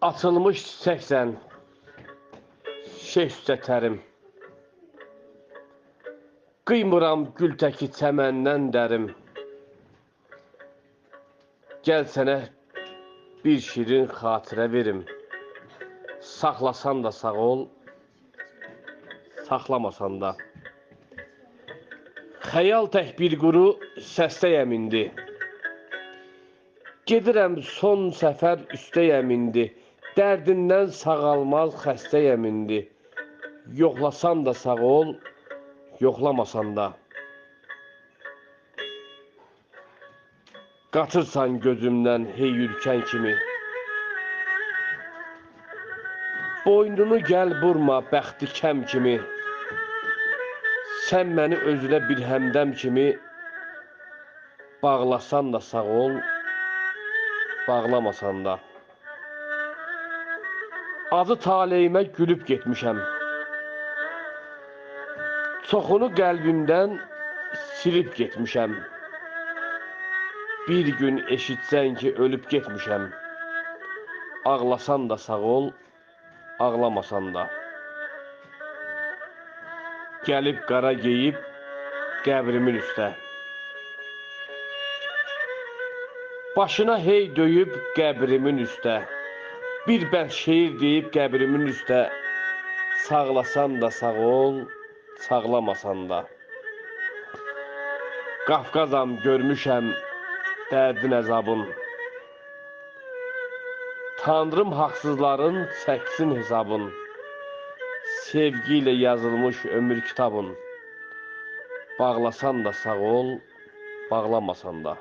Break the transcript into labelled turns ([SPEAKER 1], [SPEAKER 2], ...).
[SPEAKER 1] Açılmış çiçəksən, şeh üstə tərim. Qıymıram gül təki çəməndən dərim. Gəl sənə bir şirin xatirə verim. Saxlasan da sağ ol, saxlamasan da. Xəyal tək bir quru səstəyəm indi. Gedirəm son səfər üstəyəm indi. Dərdindən sağalmaz xəstəyəm indi. Yoxlasan da sağ ol, yoxlamasan da. Qaçırsan gözümdən hey ürkən kimi. Boynunu gəl vurma bəxti kəm kimi. Sən məni özünə bir həmdəm kimi. Bağlasan da sağ ol, bağlamasan da. Acı taleyimə gülüb getmişəm. Çoxunu qəlbimdən silib getmişəm. Bir gün eşitsən ki, ölüb getmişəm. Ağlasan da sağ ol, ağlamasan da. Gəlib qara geyib qəbrimin üstə. Başına hey döyüb qəbrimin üstə. Bir bənd şeir deyib qəbrimin üstə. Sağlasan da sağ ol, sağlamasan da. Qafqazam görmüşəm dərdin əzabın. Tanrım haqsızların çəksin hesabın. Sevgi ilə yazılmış ömür kitabın. Bağlasan da sağ ol, bağlamasan da.